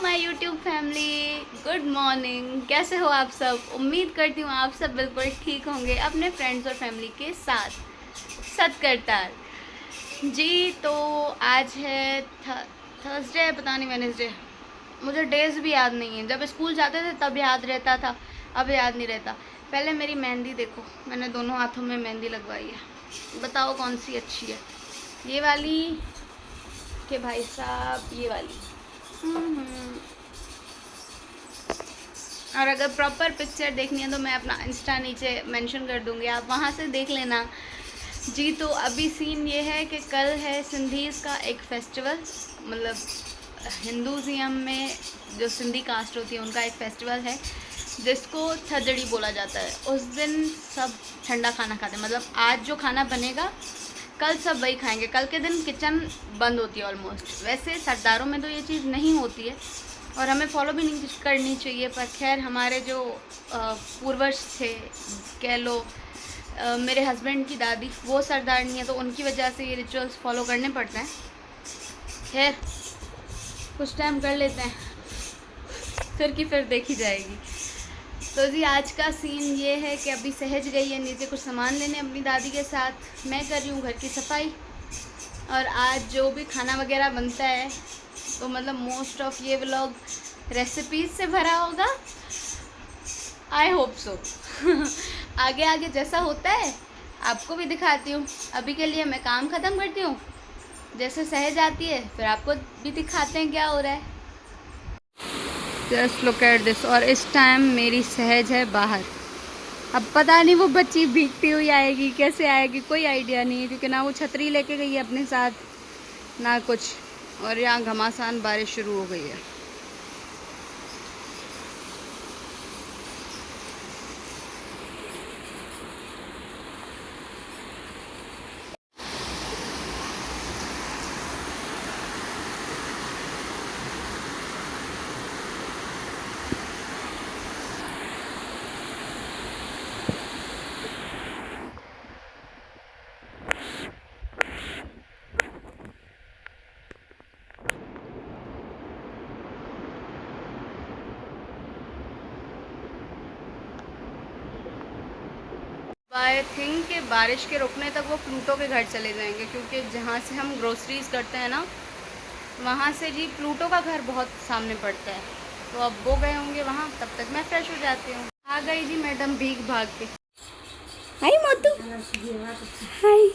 My YouTube family, good morning. कैसे हो आप सब? उम्मीद करती हूँ आप सब बिल्कुल ठीक होंगे अपने फ्रेंड्स और फैमिली के साथ। सतकरताल जी। तो आज है थर्सडे है, पता नहीं वेडनेसडे, मुझे डेज भी याद नहीं है। जब स्कूल जाते थे तब याद रहता था, अब याद नहीं रहता। पहले मेरी मेहंदी देखो, मैंने दोनों हाथों में मेहंदी लगवाई है। बताओ कौन सी अच्छी है, ये वाली कि भाई साहब ये वाली? और अगर प्रॉपर पिक्चर देखनी है तो मैं अपना इंस्टा नीचे मेंशन कर दूंगी, आप वहाँ से देख लेना जी। तो अभी सीन ये है कि कल है सिंधीज़ का एक फेस्टिवल, मतलब हिंदुज़म में जो सिंधी कास्ट होती है उनका एक फेस्टिवल है जिसको थदड़ी बोला जाता है। उस दिन सब ठंडा खाना खाते हैं, मतलब आज जो खाना बनेगा कल सब वही खाएंगे। कल के दिन किचन बंद होती है ऑलमोस्ट। वैसे सरदारों में तो ये चीज़ नहीं होती है और हमें फॉलो भी नहीं करनी चाहिए, पर खैर हमारे जो पूर्वज थे, कह लो मेरे हस्बैंड की दादी, वो सरदारनी है तो उनकी वजह से ये रिचुअल्स फॉलो करने पड़ते हैं। खैर कुछ टाइम कर लेते हैं, फिर की फिर देखी जाएगी। तो जी आज का सीन ये है कि अभी सहज गई है नीचे कुछ सामान लेने अपनी दादी के साथ, मैं कर रही हूँ घर की सफाई। और आज जो भी खाना वगैरह बनता है तो मतलब मोस्ट ऑफ ये व्लॉग रेसिपीज़ से भरा होगा, आई होप सो। आगे आगे जैसा होता है आपको भी दिखाती हूँ। अभी के लिए मैं काम ख़त्म करती हूँ, जैसे सहज आती है फिर आपको भी दिखाते हैं क्या हो रहा है। Just look at this. और इस टाइम मेरी सहज है बाहर। अब पता नहीं वो बच्ची भीगती हुई आएगी, कैसे आएगी कोई आइडिया नहीं है, क्योंकि ना वो छतरी लेके गई है अपने साथ ना कुछ। और यहाँ घमासान बारिश शुरू हो गई है। आई थिंक कि बारिश के रुकने तक वो प्लूटो के घर चले जाएंगे, क्योंकि जहाँ से हम ग्रोसरीज करते हैं ना वहाँ से जी प्लूटो का घर बहुत सामने पड़ता है। तो अब वो गए होंगे वहाँ, तब तक मैं फ्रेश हो जाती हूँ। आ गई जी मैडम भीग भाग के। हाय मोतू, हाय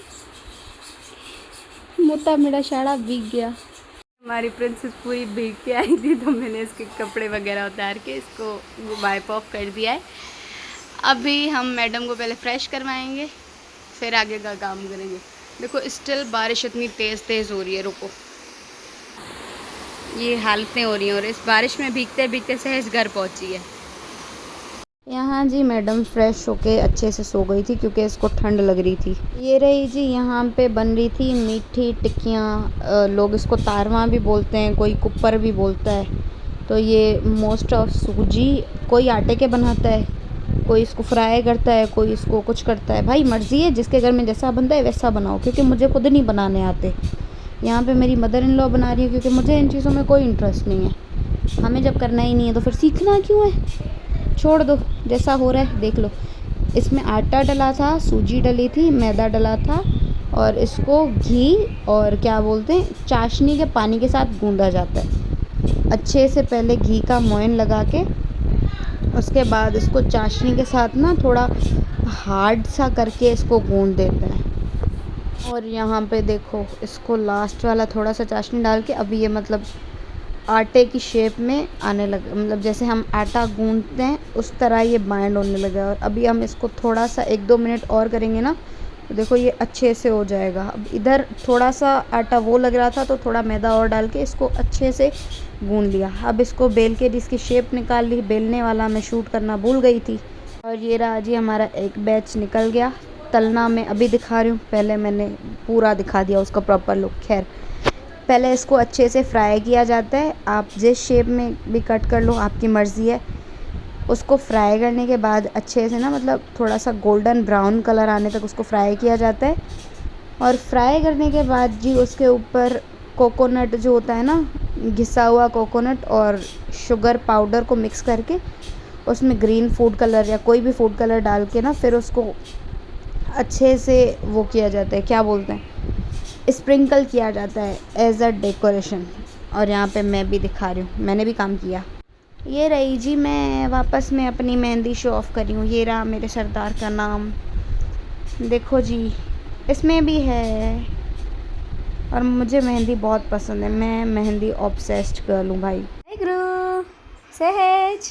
मोता, मेरा शाड़ा भीग गया। हमारी प्रिंसेस पूरी भीग के आई थी तो मैंने इसके कपड़े वगैरह उतार के इसको वाइप ऑफ कर दिया है। अभी हम मैडम को पहले फ्रेश करवाएंगे, फिर आगे का काम करेंगे। देखो स्टिल बारिश इतनी तेज़ हो रही है। रुको, ये हालतें हो रही हैं और इस बारिश में भीगते भीगते सहज घर पहुंची है। यहाँ जी मैडम फ्रेश होके अच्छे से सो गई थी क्योंकि इसको ठंड लग रही थी। ये रही जी, यहाँ पे बन रही थी मीठी टिक्कियाँ। लोग इसको तारवा भी बोलते हैं, कोई कुप्पर भी बोलता है। तो ये मोस्ट ऑफ सूजी, कोई आटे के बनाता है, कोई इसको फ्राई करता है, कोई इसको कुछ करता है। भाई मर्ज़ी है, जिसके घर में जैसा बनता है वैसा बनाओ, क्योंकि मुझे खुद नहीं बनाने आते। यहाँ पे मेरी मदर इन लॉ बना रही है, क्योंकि मुझे इन चीज़ों में कोई इंटरेस्ट नहीं है। हमें जब करना ही नहीं है तो फिर सीखना क्यों है, छोड़ दो, जैसा हो रहा है देख लो। इसमें आटा डला था, सूजी डली थी, मैदा डला था और इसको घी और क्या बोलते हैं चाशनी के पानी के साथ गूंदा जाता है अच्छे से। पहले घी का मोयन लगा के उसके बाद इसको चाशनी के साथ ना थोड़ा हार्ड सा करके इसको गूंद देते हैं। और यहाँ पे देखो इसको लास्ट वाला थोड़ा सा चाशनी डाल के अभी ये मतलब आटे की शेप में आने लगा, मतलब जैसे हम आटा गूंदते हैं उस तरह ये बाइंड होने लगा। और अभी हम इसको थोड़ा सा 1-2 मिनट और करेंगे ना तो देखो ये अच्छे से हो जाएगा। अब इधर थोड़ा सा आटा वो लग रहा था तो थोड़ा मैदा और डाल के इसको अच्छे से गूंद लिया। अब इसको बेल के जिसकी शेप निकाल ली। बेलने वाला मैं शूट करना भूल गई थी। और ये रहा जी हमारा एक बैच निकल गया। तलना मैं अभी दिखा रही हूँ, पहले मैंने पूरा दिखा दिया उसका प्रॉपर लुक। खैर पहले इसको अच्छे से फ्राई किया जाता है, आप जिस शेप में भी कट कर लो, आपकी मर्ज़ी है। उसको फ्राई करने के बाद अच्छे से ना मतलब थोड़ा सा गोल्डन ब्राउन कलर आने तक उसको फ्राई किया जाता है। और फ्राई करने के बाद जी उसके ऊपर कोकोनट जो होता है ना, घिसा हुआ कोकोनट और शुगर पाउडर को मिक्स करके उसमें ग्रीन फूड कलर या कोई भी फूड कलर डाल के ना फिर उसको अच्छे से वो किया जाता है, क्या बोलते हैं, स्प्रिंकल किया जाता है एज अ डेकोरेशन। और यहाँ पे मैं भी दिखा रही हूँ, मैंने भी काम किया। ये रही जी, मैं वापस में अपनी मेहंदी शो ऑफ करी हूँ। ये रहा मेरे सरदार का नाम, देखो जी इसमें भी है। और मुझे मेहंदी बहुत पसंद है, मैं मेहंदी ऑब्सेस्ड गर्ल हूँ भाई। हाय गुरु सहज,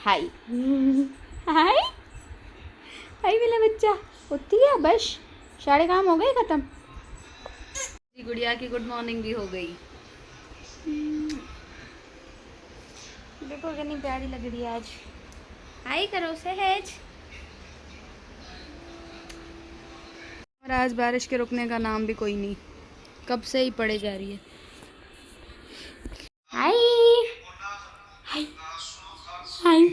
हाय हाय हाय मेरा बच्चा, उठती है बस, सारे काम हो गए ख़त्म जी। गुड़िया की गुड मॉर्निंग भी हो गई। देखो कितनी प्यारी लग रही है आज। हाय करो सहज। और आज बारिश के रुकने का नाम भी कोई नहीं, कब से ही पड़े जा रही है। हाय हाय हाय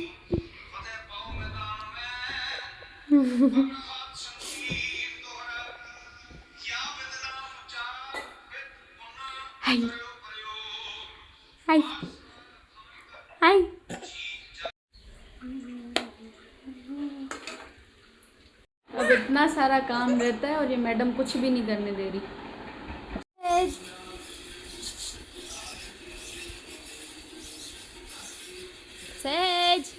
हाय हाय हाय। अब इतना सारा काम रहता है और ये मैडम कुछ भी नहीं करने दे रही। सहज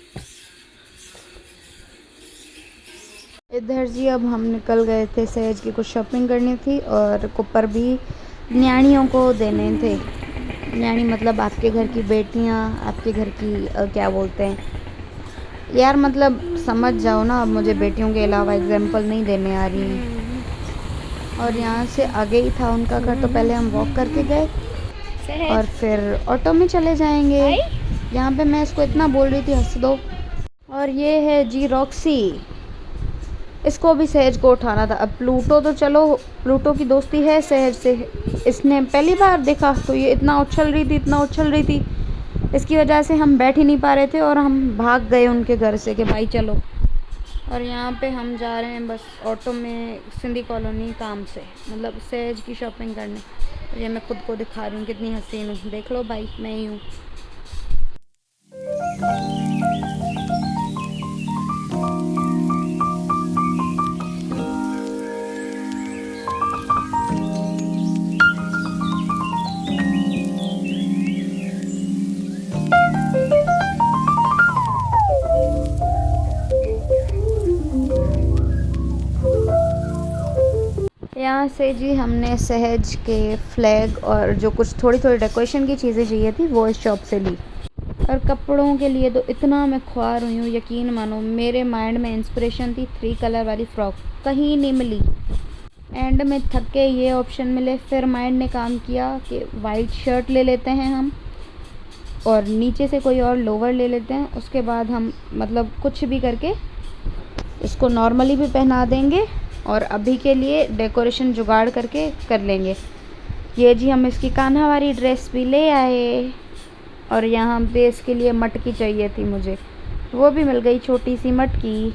इधर जी, अब हम निकल गए थे, सहज की कुछ शॉपिंग करनी थी और कुपर भी न्याणियों को देने थे। न्याणी मतलब आपके घर की बेटियां, आपके घर की क्या बोलते हैं यार, मतलब समझ जाओ ना। अब मुझे बेटियों के अलावा एग्जाम्पल नहीं देने आ रही हैं। और यहाँ से आगे ही था उनका घर, तो पहले हम वॉक करके गए और फिर ऑटो में चले जाएंगे। यहाँ पे मैं इसको इतना बोल रही थी हंस दो। और ये है जी रॉक्सी, इसको भी सहज को उठाना था। अब प्लूटो तो चलो, प्लूटो की दोस्ती है सहज से, इसने पहली बार देखा तो ये इतना उछल रही थी, इतना उछल रही थी, इसकी वजह से हम बैठ ही नहीं पा रहे थे और हम भाग गए उनके घर से कि भाई चलो। और यहाँ पे हम जा रहे हैं बस ऑटो में सिंधी कॉलोनी काम से, मतलब सहज की शॉपिंग करने। और ये मैं खुद को दिखा रही हूँ कितनी हसीन हूँ, देख लो भाई, मैं ही हूँ। यहाँ से जी हमने सहज के फ्लैग और जो कुछ थोड़ी थोड़ी डेकोरेशन की चीज़ें चाहिए थी वो इस शॉप से ली। और कपड़ों के लिए तो इतना मैं ख्वार हुई हूँ, यकीन मानो। मेरे माइंड में इंस्पिरेशन थी 3 कलर वाली फ़्रॉक, कहीं नहीं मिली। एंड में थक के ये ऑप्शन मिले, फिर माइंड ने काम किया कि वाइट शर्ट ले लेते हैं हम और नीचे से कोई और लोवर ले लेते हैं। उसके बाद हम मतलब कुछ भी करके इसको नॉर्मली भी पहना देंगे और अभी के लिए डेकोरेशन जुगाड़ करके कर लेंगे। ये जी हम इसकी कान्हा वाली ड्रेस भी ले आए और यहाँ पे इसके लिए मटकी चाहिए थी मुझे, वो भी मिल गई, छोटी सी मटकी।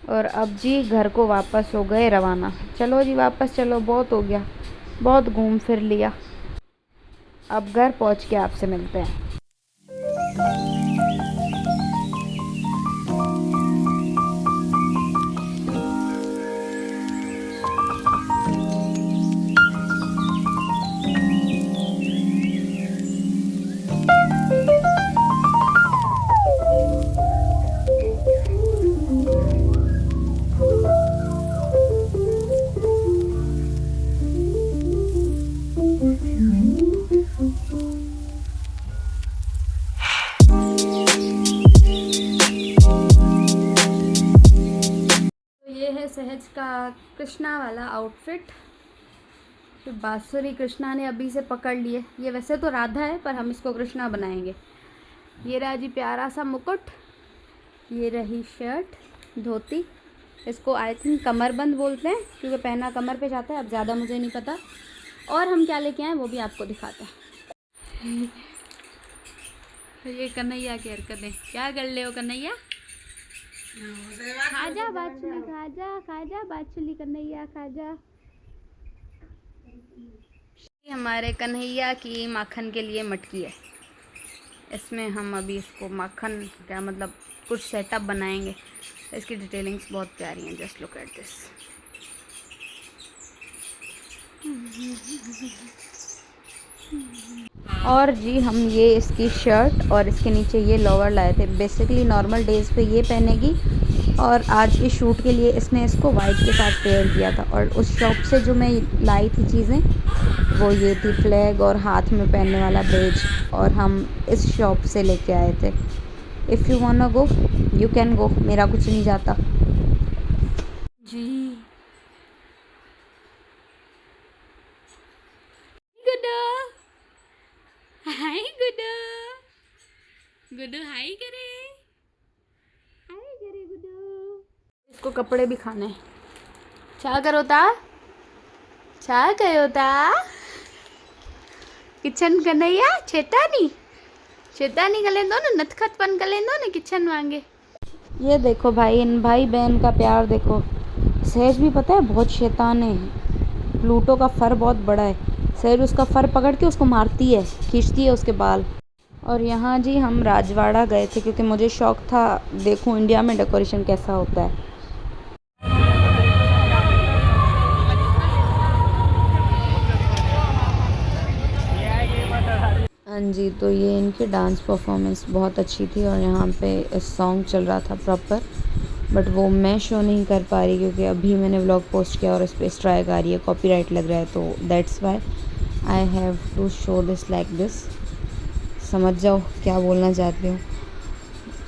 और अब जी घर को वापस हो गए रवाना। चलो जी वापस चलो, बहुत हो गया, बहुत घूम फिर लिया। अब घर पहुँच के आपसे मिलते हैं। सहज का कृष्णा वाला आउटफिट, तो बांसुरी कृष्णा ने अभी से पकड़ लिए। ये वैसे तो राधा है पर हम इसको कृष्णा बनाएंगे। ये रहा जी प्यारा सा मुकुट, ये रही शर्ट, धोती, इसको आई थिंक कमरबंद बोलते हैं क्योंकि पहना कमर पे जाता है, अब ज़्यादा मुझे नहीं पता। और हम क्या लेके आए वो भी आपको दिखाते हैं। ये कन्हैया की हरकतें, क्या कर ले हो कन्हैया? खाजा बाछुली, खाजा खाजा बाछुली कन्हैया खाजा। हमारे कन्हैया की माखन के लिए मटकी है। इसमें हम अभी इसको माखन क्या मतलब कुछ सेटअप बनाएंगे। इसकी डिटेलिंग्स बहुत प्यारी हैं। Just look at this. और जी हम ये इसकी शर्ट और इसके नीचे ये लोअर लाए थे। बेसिकली नॉर्मल डेज़ पे ये पहनेगी और आज के शूट के लिए इसने इसको वाइट के साथ पेयर किया था। और उस शॉप से जो मैं लाई थी चीज़ें वो ये थी फ्लैग और हाथ में पहनने वाला बेज। और हम इस शॉप से लेके आए थे। If you want go you can go, मेरा कुछ नहीं जाता जी। गुड्डू हाय, गुड्डू गुड्डू हाय करे, हाय करे गुड्डू। इसको कपड़े भी खाने छा करो ता, छा कयो ता किचन कन्हैया छेतानी कलेंदो न नथखतपन कलेंदो न किचन वांगे। ये देखो भाई, इन भाई बहन का प्यार देखो। सहज भी पता है बहुत शैतान है। प्लूटो का फर बहुत बड़ा है। सहज उसका फर पकड़ के उसको मारती है, खींचती है उसके बाल। और यहाँ जी हम राजवाड़ा गए थे क्योंकि मुझे शौक़ था देखूं इंडिया में डेकोरेशन कैसा होता है। हाँ जी, तो ये इनकी डांस परफॉर्मेंस बहुत अच्छी थी और यहाँ पे सॉन्ग चल रहा था प्रॉपर। बट वो मैं शो नहीं कर पा रही क्योंकि अभी मैंने व्लॉग पोस्ट किया और इस पर स्ट्राइक आ रही है, कॉपीराइट लग रहा है। तो that's why I have to show this like this. समझ जाओ क्या बोलना चाहती हूँ।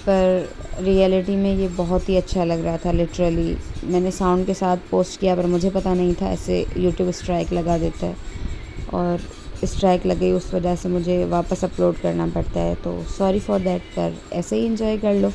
पर रियलिटी में ये बहुत ही अच्छा लग रहा था। लिटरली मैंने साउंड के साथ पोस्ट किया पर मुझे पता नहीं था ऐसे यूट्यूब स्ट्राइक लगा देता है। और स्ट्राइक लगी उस वजह से मुझे वापस अपलोड करना पड़ता है। तो सॉरी फॉर दैट, पर ऐसे ही एंजॉय कर लो।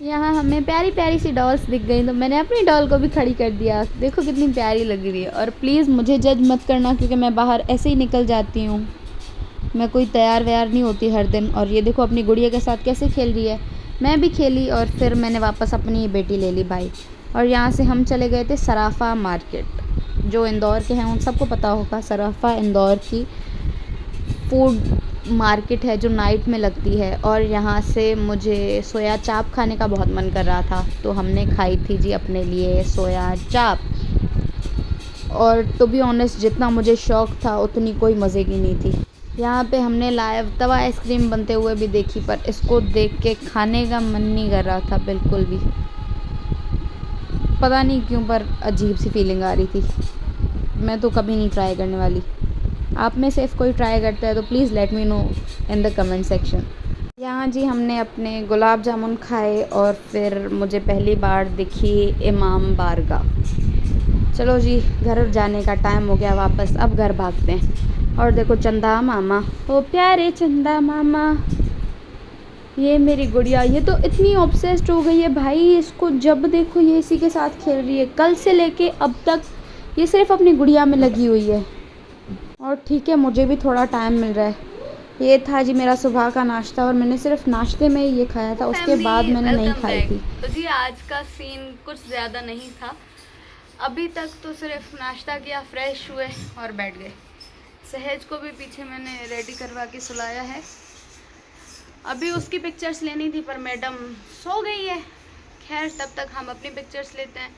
यहाँ हमें प्यारी प्यारी सी डॉल्स दिख गई तो मैंने अपनी डॉल को भी खड़ी कर दिया। देखो कितनी प्यारी लग रही है। और प्लीज़ मुझे जज मत करना क्योंकि मैं बाहर ऐसे ही निकल जाती हूँ, मैं कोई तैयार व्यार नहीं होती हर दिन। और ये देखो अपनी गुड़िया के साथ कैसे खेल रही है। मैं भी खेली और फिर मैंने वापस अपनी बेटी ले ली भाई। और यहाँ से हम चले गए थे सराफा मार्केट, जो इंदौर के हैं उन सबको पता होगा। सराफा इंदौर की फूड मार्केट है जो नाइट में लगती है। और यहाँ से मुझे सोया चाप खाने का बहुत मन कर रहा था तो हमने खाई थी जी अपने लिए सोया चाप। और टू बी ऑनेस्ट जितना मुझे शौक़ था उतनी कोई मज़े की नहीं थी। यहाँ पे हमने लाइव तवा आइसक्रीम बनते हुए भी देखी, पर इसको देख के खाने का मन नहीं कर रहा था बिल्कुल भी। पता नहीं क्यों पर अजीब सी फीलिंग आ रही थी। मैं तो कभी नहीं ट्राई करने वाली। आप में से इफ़ कोई ट्राई करता है तो please let me know in the comment section. यहाँ जी हमने अपने गुलाब जामुन खाए और फिर मुझे पहली बार दिखी इमाम बारगाह। चलो जी घर जाने का टाइम हो गया वापस, अब घर भागते हैं। और देखो चंदा मामा, ओ प्यारे चंदा मामा, ये मेरी गुड़िया, ये तो इतनी ऑब्सेस्ड हो गई है भाई, इसको जब देखो ये इसी के साथ खेल रही है। कल से लेके अब तक ये सिर्फ अपनी गुड़िया में लगी हुई है। और ठीक है मुझे भी थोड़ा टाइम मिल रहा है। ये था जी मेरा सुबह का नाश्ता और मैंने सिर्फ नाश्ते में ही ये खाया था, उसके बाद मैंने नहीं खाई थी। तो जी आज का सीन कुछ ज़्यादा नहीं था। अभी तक तो सिर्फ नाश्ता किया, फ्रेश हुए और बैठ गए। सहज को भी पीछे मैंने रेडी करवा के सुलाया है। अभी उसकी पिक्चर्स लेनी थी पर मैडम सो गई है। खैर तब तक हम अपनी पिक्चर्स लेते हैं।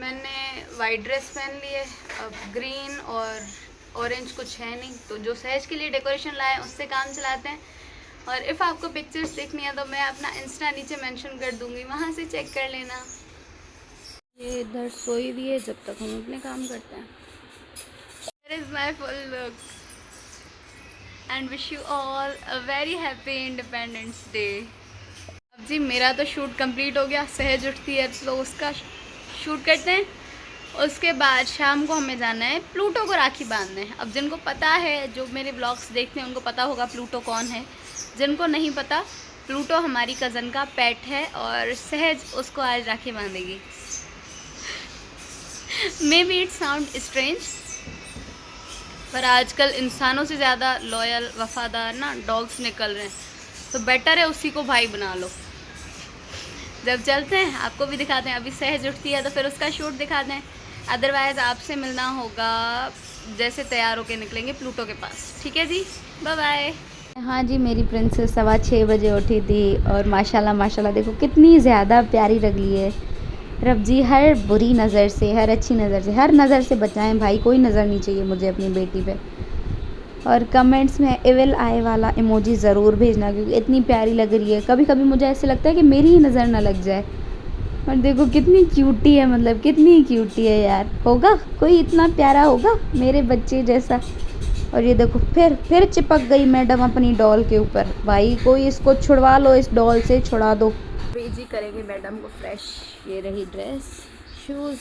मैंने वाइट ड्रेस पहन ली है, अब ग्रीन और ऑरेंज कुछ है नहीं, तो जो सहज के लिए डेकोरेशन लाए उससे काम चलाते हैं। और इफ़ आपको पिक्चर्स देखनी है तो मैं अपना इंस्टा नीचे मेंशन कर दूंगी, वहाँ से चेक कर लेना। ये इधर सोई हुई है जब तक हम अपने काम करते हैं। Here is my full look and wish you all a very happy Independence Day। अब जी मेरा तो शूट कंप्लीट हो गया। सहज उठती है तो उसका शूट करते हैं। उसके बाद शाम को हमें जाना है प्लूटो को राखी बांधने। अब जिनको पता है, जो मेरे व्लॉग्स देखते हैं उनको पता होगा प्लूटो कौन है। जिनको नहीं पता, प्लूटो हमारी कज़न का पेट है और सहज उसको आज राखी बांधेगी। Maybe it sound strange, पर आजकल इंसानों से ज़्यादा लॉयल वफ़ादार ना डॉग्स निकल रहे हैं, तो बेटर है उसी को भाई बना लो। जब चलते हैं आपको भी दिखाते हैं। अभी सहज उठती है तो फिर उसका शूट दिखाते हैं। अदरवाइज़ आपसे मिलना होगा जैसे तैयार होके निकलेंगे प्लूटो के पास। ठीक है जी, बाय बाय। हाँ जी मेरी प्रिंसेस 6:15 बजे उठी थी और माशाल्लाह माशाल्लाह देखो कितनी ज़्यादा प्यारी लग रही है। रब जी हर बुरी नज़र से, हर अच्छी नज़र से, हर नज़र से बचाएं भाई। कोई नज़र नहीं चाहिए मुझे अपनी बेटी पे। और कमेंट्स में एविल आई वाला इमोजी ज़रूर भेजना क्योंकि इतनी प्यारी लग रही है। कभी कभी मुझे ऐसे लगता है कि मेरी ही नज़र ना लग जाए। और देखो कितनी क्यूटी है, मतलब कितनी क्यूटी है यार। होगा कोई इतना प्यारा होगा मेरे बच्चे जैसा। और ये देखो फिर चिपक गई मैडम अपनी डॉल के ऊपर। भाई कोई इसको छुड़वा लो, इस डॉल से छुड़ा दो। जी करेंगे मैडम को फ्रेश। ये रही ड्रेस, शूज़,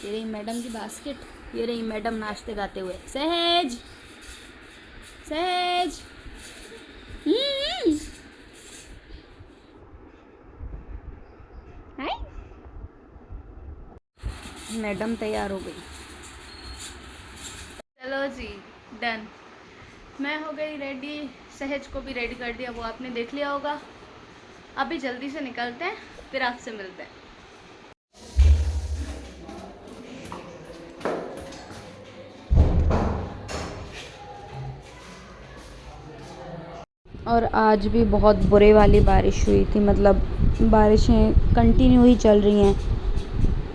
ये रही मैडम की बास्केट, ये रही मैडम नाश्ते गाते हुए। सहज सहज हाय। मैडम तैयार हो गई। चलो जी डन, मैं हो गई रेडी। सहज को भी रेडी कर दिया, वो आपने देख लिया होगा। अभी जल्दी से निकलते हैं, फिर आपसे मिलते हैं। और आज भी बहुत बुरे वाली बारिश हुई थी, मतलब बारिशें कंटिन्यू ही चल रही हैं।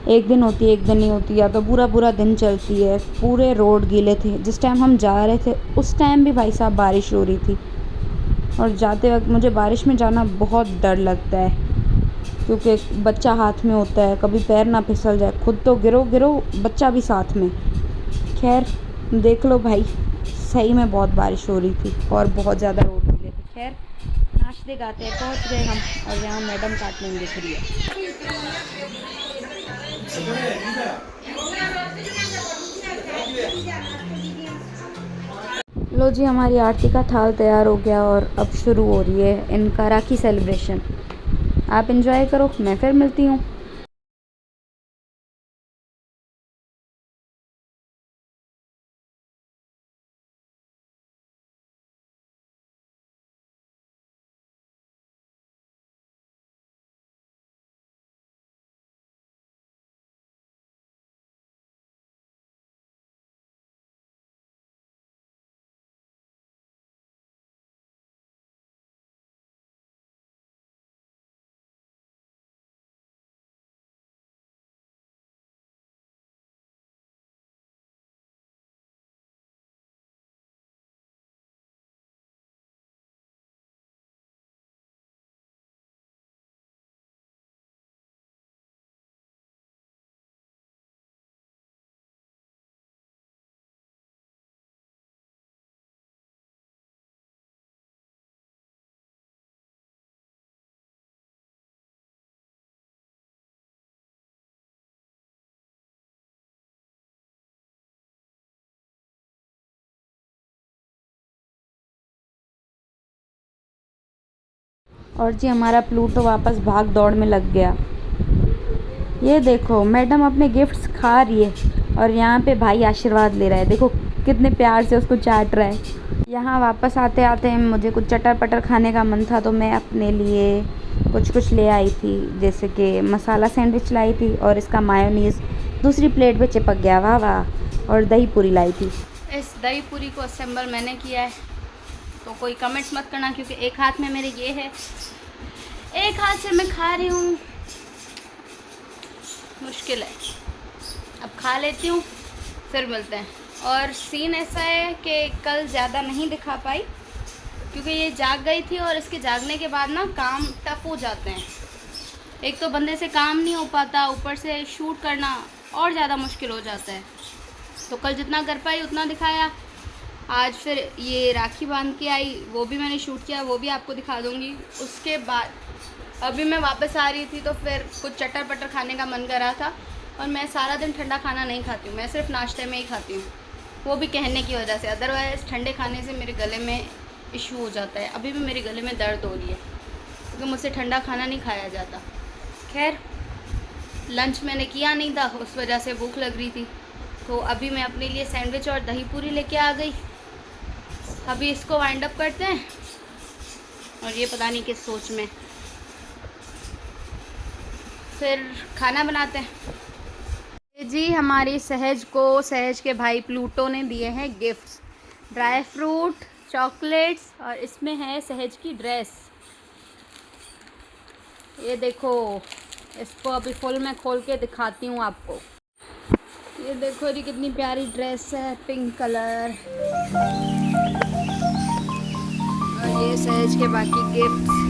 एक दिन होती है, एक दिन नहीं होती, या तो पूरा पूरा दिन चलती है। पूरे रोड गीले थे। जिस टाइम हम जा रहे थे उस टाइम भी भाई साहब बारिश हो रही थी। और जाते वक्त मुझे बारिश में जाना बहुत डर लगता है, क्योंकि बच्चा हाथ में होता है, कभी पैर ना फिसल जाए, खुद तो गिरो बच्चा भी साथ में। खैर देख लो भाई, सही में बहुत बारिश हो रही थी और बहुत ज़्यादा रोड गीले थे। खैर नाचते गाते पहुंच गए हम, और यहाँ मैडम काटने में दिख रही है। लो जी, हमारी आरती का थाल तैयार हो गया और अब शुरू हो रही है इनका राखी सेलिब्रेशन। आप एंजॉय करो, मैं फिर मिलती हूँ। और जी हमारा प्लूटो वापस भाग दौड़ में लग गया। ये देखो मैडम अपने गिफ्ट्स खा रही है और यहाँ पे भाई आशीर्वाद ले रहा है। देखो कितने प्यार से उसको चाट रहा है। यहाँ वापस आते आते मुझे कुछ चटर पटर खाने का मन था, तो मैं अपने लिए कुछ ले आई थी, जैसे कि मसाला सैंडविच लाई थी और इसका मायोनीज़ दूसरी प्लेट पे चिपक गया, वाह वाह। और दही पूरी लाई थी। इस दही पूरी को असेंबल मैंने किया है, तो कोई कमेंट्स मत करना, क्योंकि एक हाथ में मेरे ये है, एक हाथ से मैं खा रही हूँ, मुश्किल है। अब खा लेती हूँ, फिर मिलते हैं। और सीन ऐसा है कि कल ज़्यादा नहीं दिखा पाई, क्योंकि ये जाग गई थी और इसके जागने के बाद ना काम टफ हो जाते हैं। एक तो बंदे से काम नहीं हो पाता, ऊपर से शूट करना और ज़्यादा मुश्किल हो जाता है। तो कल जितना कर पाई उतना दिखाया। आज फिर ये राखी बांध के आई, वो भी मैंने शूट किया, वो भी आपको दिखा दूँगी। उसके बाद अभी मैं वापस आ रही थी, तो फिर कुछ चटर पटर खाने का मन कर रहा था। और मैं सारा दिन ठंडा खाना नहीं खाती हूँ, मैं सिर्फ नाश्ते में ही खाती हूँ, वो भी कहने की वजह से। अदरवाइज़ ठंडे खाने से मेरे गले में इशू हो जाता है। अभी भी मेरे गले में दर्द हो रही है, क्योंकि मुझसे ठंडा खाना नहीं खाया जाता। खैर लंच मैंने किया नहीं था, उस वजह से भूख लग रही थी, तो अभी मैं अपने लिए सैंडविच और दही पूरी लेके आ गई। अभी इसको वाइंड अप करते हैं, और ये पता नहीं किस सोच में, फिर खाना बनाते हैं। जी हमारी सहज को सहज के भाई प्लूटो ने दिए हैं गिफ्ट्स, ड्राई फ्रूट, चॉकलेट्स, और इसमें है सहज की ड्रेस। ये देखो, इसको अभी फुल मैं खोल के दिखाती हूँ आपको। ये देखो जी कितनी प्यारी ड्रेस है, पिंक कलर। और ये सहज के बाकी गिफ्ट्स।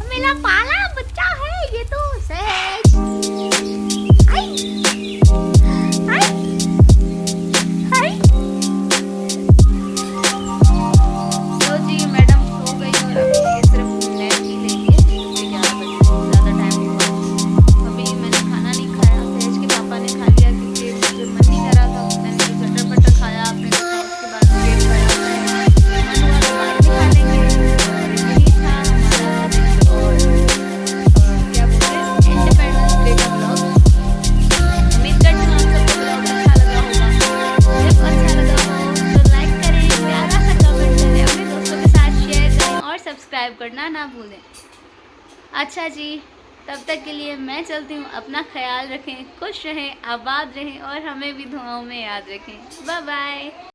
मेरा पाला बच्चा है ये तो सहज। तो जी मैडम सो गई और अभी ये सिर्फ नैप ही लेंगे, क्योंकि 11 बजे ज़्यादा टाइम नहीं हुआ। अभी मैंने खाना नहीं खाया, सहज के पापा ने खा लिया, क्योंकि मुझे मन नहीं कर रहा था। मैंने तो चटर पटर खाया, आपने देखा। उसके बाद केक खाया, मन हुआ तो बाद में खा लेंगे। यही था हमारा दिन। और सब्सक्राइब करना ना भूलें। अच्छा जी, तब तक के लिए मैं चलती हूँ। अपना ख्याल रखें, खुश रहें, आबाद रहें और हमें भी दुआओं में याद रखें। Bye bye.